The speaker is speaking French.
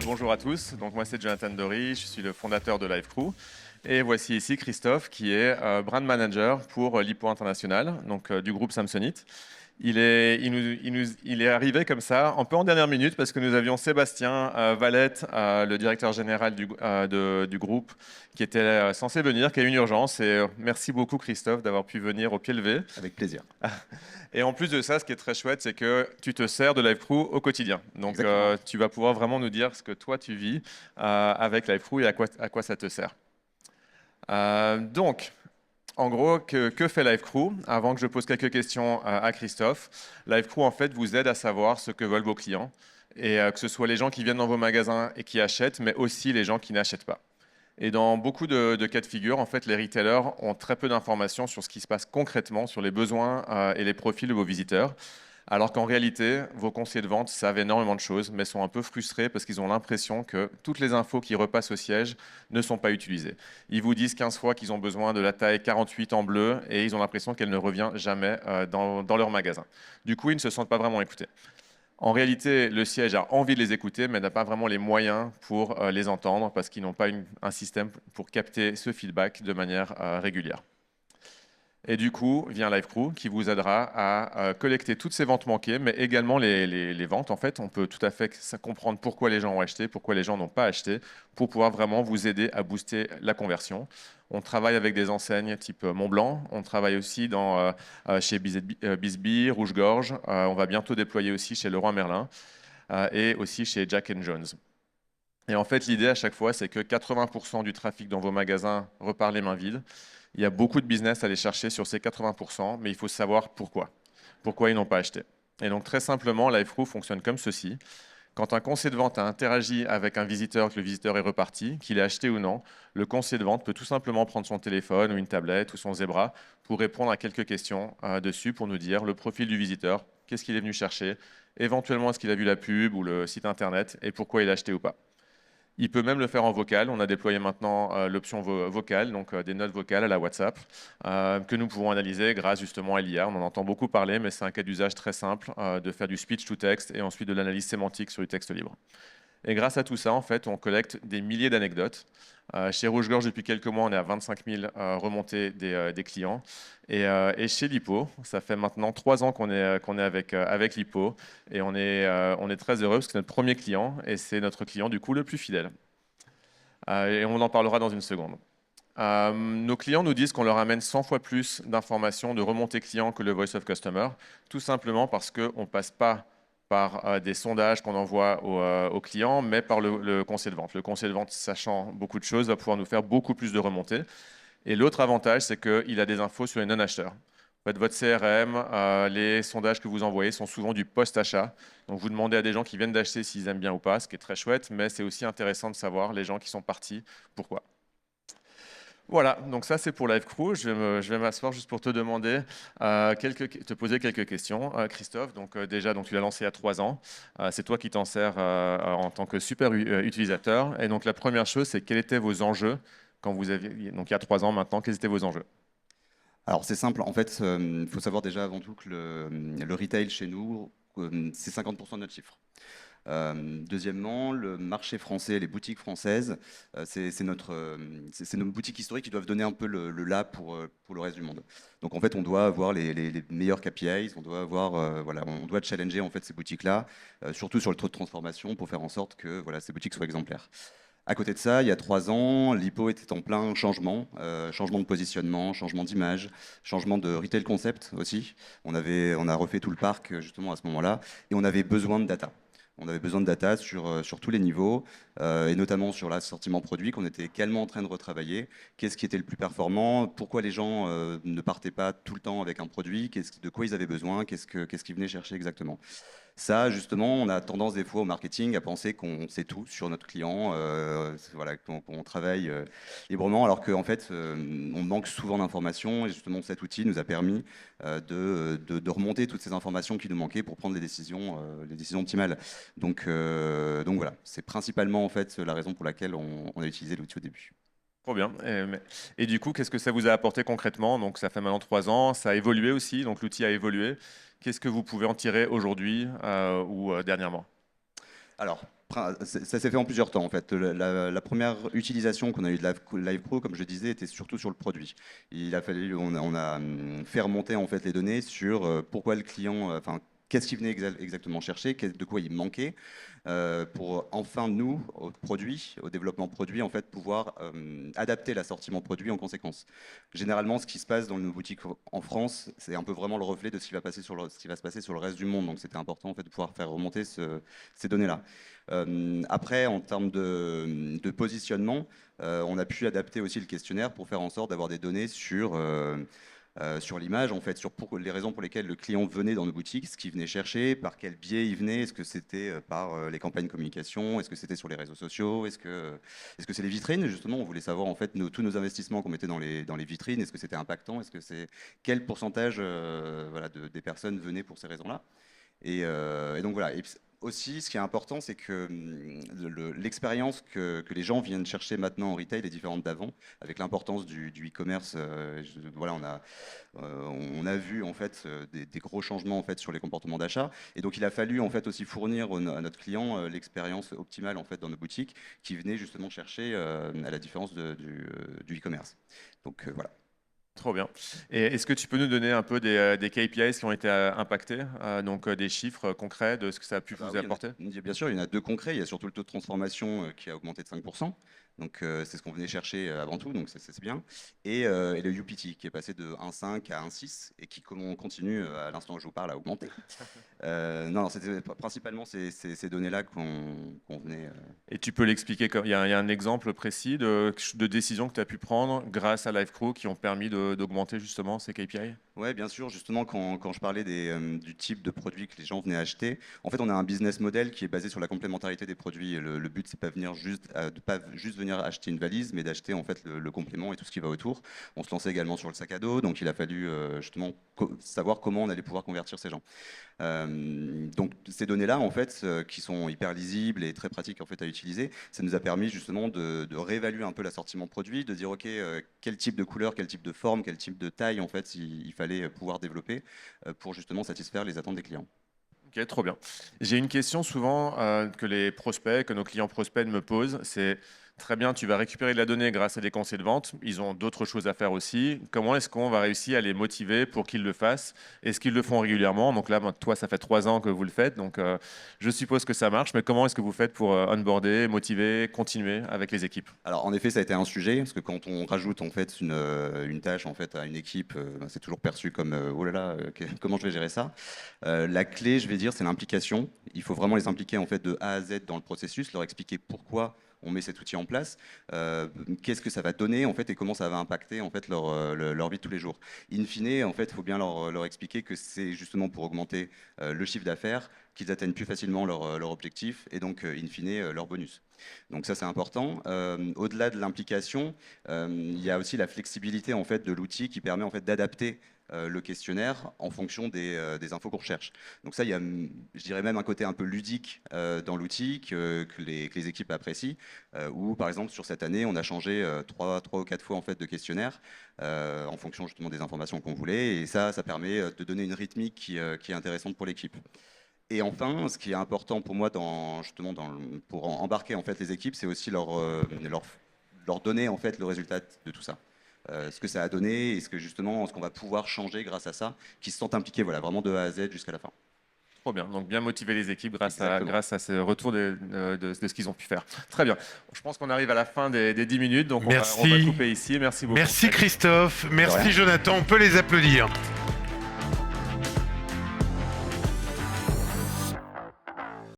Bonjour à tous, donc moi c'est Jonathan Dory, je suis le fondateur de LiveCrew et voici ici Christophe qui est brand manager pour l'IPO International, donc du groupe Samsonite. Il est arrivé comme ça, un peu en dernière minute, parce que nous avions Sébastien Valette, le directeur général du groupe, qui était censé venir, qui a eu une urgence. Et merci beaucoup Christophe d'avoir pu venir au pied levé. Avec plaisir. Et en plus de ça, ce qui est très chouette, c'est que tu te sers de LiveCrew au quotidien. Donc Exactement. tu vas pouvoir vraiment nous dire ce que toi tu vis avec LiveCrew et à quoi ça te sert. Donc, en gros, que fait LiveCrew? Avant que je pose quelques questions à Christophe, LiveCrew, en fait, vous aide à savoir ce que veulent vos clients, et que ce soit les gens qui viennent dans vos magasins et qui achètent, mais aussi les gens qui n'achètent pas. Et dans beaucoup de cas de figure, en fait, les retailers ont très peu d'informations sur ce qui se passe concrètement, sur les besoins et les profils de vos visiteurs. Alors qu'en réalité, vos conseillers de vente savent énormément de choses, mais sont un peu frustrés parce qu'ils ont l'impression que toutes les infos qui repassent au siège ne sont pas utilisées. Ils vous disent 15 fois qu'ils ont besoin de la taille 48 en bleu et ils ont l'impression qu'elle ne revient jamais dans leur magasin. Du coup, ils ne se sentent pas vraiment écoutés. En réalité, le siège a envie de les écouter, mais n'a pas vraiment les moyens pour les entendre parce qu'ils n'ont pas un système pour capter ce feedback de manière régulière. Et du coup, vient LiveCrew qui vous aidera à collecter toutes ces ventes manquées, mais également les ventes. En fait, on peut tout à fait comprendre pourquoi les gens ont acheté, pourquoi les gens n'ont pas acheté, pour pouvoir vraiment vous aider à booster la conversion. On travaille avec des enseignes type Montblanc. On travaille aussi chez Bisbee, Rouge-Gorge. On va bientôt déployer aussi chez Leroy Merlin et aussi chez Jack Jones. Et en fait, l'idée à chaque fois, c'est que 80% du trafic dans vos magasins repart les mains vides. Il y a beaucoup de business à aller chercher sur ces 80%, mais il faut savoir pourquoi. Pourquoi ils n'ont pas acheté. Et donc très simplement, LiveCrew fonctionne comme ceci. Quand un conseiller de vente a interagi avec un visiteur, que le visiteur est reparti, qu'il ait acheté ou non, le conseiller de vente peut tout simplement prendre son téléphone ou une tablette ou son Zebra pour répondre à quelques questions dessus pour nous dire le profil du visiteur, qu'est-ce qu'il est venu chercher, éventuellement est-ce qu'il a vu la pub ou le site internet et pourquoi il a acheté ou pas. Il peut même le faire en vocal. On a déployé maintenant l'option vocale, donc des notes vocales à la WhatsApp, que nous pouvons analyser grâce justement à l'IA. On en entend beaucoup parler, mais c'est un cas d'usage très simple de faire du speech to text et ensuite de l'analyse sémantique sur du texte libre. Et grâce à tout ça, en fait, on collecte des milliers d'anecdotes. Chez Rouge-Gorge, depuis quelques mois, on est à 25 000 remontées des clients. Et chez Lipo, ça fait maintenant 3 ans qu'on est avec Lipo. Et on est très heureux parce que c'est notre premier client et c'est notre client du coup le plus fidèle. Et on en parlera dans une seconde. Nos clients nous disent qu'on leur amène 100 fois plus d'informations de remontées clients que le Voice of Customer, tout simplement parce qu'on ne passe pas par des sondages qu'on envoie aux clients, mais par le conseiller de vente. Le conseiller de vente, sachant beaucoup de choses, va pouvoir nous faire beaucoup plus de remontées. Et l'autre avantage, c'est qu'il a des infos sur les non-acheteurs. En fait, votre CRM, les sondages que vous envoyez sont souvent du post-achat. Donc, vous demandez à des gens qui viennent d'acheter s'ils aiment bien ou pas, ce qui est très chouette, mais c'est aussi intéressant de savoir les gens qui sont partis, pourquoi. Voilà, donc ça c'est pour LiveCrew. Je vais m'asseoir juste pour te demander, te poser quelques questions. Christophe, donc déjà, donc, tu l'as lancé il y a 3 ans. C'est toi qui t'en sers en tant que super utilisateur. Et donc la première chose, c'est quels étaient vos enjeux quand vous aviez, donc il y a 3 ans maintenant, quels étaient vos enjeux? Alors c'est simple, en fait, il faut savoir déjà avant tout que le retail chez nous, c'est 50% de notre chiffre. Deuxièmement, le marché français, les boutiques françaises, c'est nos boutiques historiques qui doivent donner un peu le là pour le reste du monde. Donc en fait, on doit avoir les meilleurs KPIs, on doit avoir, voilà, on doit challenger en fait ces boutiques-là, surtout sur le taux de transformation pour faire en sorte que voilà, ces boutiques soient exemplaires. À côté de ça, il y a 3 ans, l'IPO était en plein changement, changement de positionnement, changement d'image, changement de retail concept aussi. On a refait tout le parc justement à ce moment-là, et on avait besoin de data. On avait besoin de data sur tous les niveaux, et notamment sur l'assortiment produit qu'on était également en train de retravailler. Qu'est-ce qui était le plus performant? Pourquoi les gens ne partaient pas tout le temps avec un produit? De quoi ils avaient besoin? Qu'est-ce qu'ils venaient chercher exactement? Ça, justement, on a tendance des fois au marketing à penser qu'on sait tout sur notre client, voilà, qu'on travaille librement, alors qu'en fait, on manque souvent d'informations. Et justement, cet outil nous a permis de remonter toutes ces informations qui nous manquaient pour prendre les décisions optimales. Donc voilà, c'est principalement en fait la raison pour laquelle on a utilisé l'outil au début. Trop bien. Et du coup, qu'est-ce que ça vous a apporté concrètement? Donc ça fait maintenant 3 ans, ça a évolué aussi, donc l'outil a évolué. Qu'est-ce que vous pouvez en tirer aujourd'hui ou dernièrement? Alors, ça s'est fait en plusieurs temps en fait. La première utilisation qu'on a eue de LiveCrew, comme je disais, était surtout sur le produit. Il a fallu, on a fait remonter en fait les données sur pourquoi le client, enfin, qu'est-ce qu'il venait exactement chercher, de quoi il manquait, pour enfin nous, au produit, au développement produit, en fait, pouvoir adapter l'assortiment produit en conséquence. Généralement, ce qui se passe dans nos boutiques en France, c'est un peu vraiment le reflet de ce qui va passer ce qui va se passer sur le reste du monde. Donc, c'était important en fait de pouvoir faire remonter ces données-là. Après, en termes de positionnement, on a pu adapter aussi le questionnaire pour faire en sorte d'avoir des données sur l'image, en fait, sur les raisons pour lesquelles le client venait dans nos boutiques, ce qu'il venait chercher, par quel biais il venait, est-ce que c'était par les campagnes communication, est-ce que c'était sur les réseaux sociaux, est-ce que c'est les vitrines, justement, on voulait savoir en fait tous nos investissements qu'on mettait dans les vitrines, est-ce que c'était impactant, est-ce que c'est quel pourcentage voilà, des personnes venaient pour ces raisons-là. Et donc voilà. Et aussi, ce qui est important, c'est que l'expérience que les gens viennent chercher maintenant en retail est différente d'avant, avec l'importance du e-commerce. Voilà, on a vu en fait des gros changements en fait sur les comportements d'achat, et donc il a fallu en fait aussi fournir à notre client l'expérience optimale en fait dans nos boutiques, qui venait justement chercher à la différence du e-commerce. Donc voilà. Trop bien. Et est-ce que tu peux nous donner un peu des KPIs qui ont été impactés, donc des chiffres concrets de ce que ça a pu vous apporter? Bien sûr, il y en a deux concrets. Il y a surtout le taux de transformation qui a augmenté de 5%. Donc c'est ce qu'on venait chercher avant tout, donc c'est bien. Et le UPT qui est passé de 1,5 à 1,6 et qui continue à l'instant où je vous parle à augmenter. Non, c'était principalement ces données-là qu'on venait. Et tu peux l'expliquer, il y a un exemple précis de décision que tu as pu prendre grâce à LiveCrew qui ont permis d'augmenter justement ces KPI? Oui, bien sûr. Justement, quand je parlais du type de produits que les gens venaient acheter, en fait, on a un business model qui est basé sur la complémentarité des produits. Le but, c'est pas de pas juste venir acheter une valise, mais d'acheter en fait le complément et tout ce qui va autour. On se lançait également sur le sac à dos, donc il a fallu justement savoir comment on allait pouvoir convertir ces gens. Donc ces données-là, en fait, qui sont hyper lisibles et très pratiques en fait à utiliser, ça nous a permis justement de réévaluer un peu l'assortiment produit, de dire ok, quel type de couleur, quel type de forme, quel type de taille en fait il fallait pouvoir développer pour justement satisfaire les attentes des clients. Ok, trop bien. J'ai une question souvent que les prospects, que nos clients prospects me posent, c'est très bien, tu vas récupérer de la donnée grâce à des conseils de vente, ils ont d'autres choses à faire aussi. Comment est-ce qu'on va réussir à les motiver pour qu'ils le fassent? Est-ce qu'ils le font régulièrement? Donc là, toi, ça fait 3 ans que vous le faites, donc je suppose que ça marche, mais comment est-ce que vous faites pour onboarder, motiver, continuer avec les équipes? Alors en effet, ça a été un sujet, parce que quand on rajoute en fait une tâche en fait à une équipe, c'est toujours perçu comme oh là là, comment je vais gérer ça? La clé, je vais dire, c'est l'implication. Il faut vraiment les impliquer en fait de A à Z dans le processus, leur expliquer pourquoi on met cet outil en place, qu'est-ce que ça va donner en fait et comment ça va impacter en fait leur vie de tous les jours. In fine, en fait, il faut bien leur expliquer que c'est justement pour augmenter le chiffre d'affaires, qu'ils atteignent plus facilement leur objectif et donc in fine leur bonus. Donc ça c'est important. Au-delà de l'implication, il y a aussi la flexibilité en fait de l'outil qui permet en fait d'adapter le questionnaire en fonction des infos qu'on recherche. Donc ça, il y a, je dirais même un côté un peu ludique dans l'outil que les équipes apprécient, où par exemple sur cette année, on a changé 3 ou 4 fois en fait de questionnaire en fonction justement des informations qu'on voulait, et ça permet de donner une rythmique qui est intéressante pour l'équipe. Et enfin, ce qui est important pour moi pour embarquer en fait les équipes, c'est aussi leur donner en fait le résultat de tout ça. Ce que ça a donné et ce qu'on va pouvoir changer grâce à ça, qui se sentent impliqués voilà, vraiment de A à Z jusqu'à la fin. Trop bien, donc bien motiver les équipes grâce à ce retour de ce qu'ils ont pu faire. Très bien, je pense qu'on arrive à la fin des 10 minutes, donc on va couper ici. Merci beaucoup. Merci Christophe, merci Jonathan, on peut les applaudir.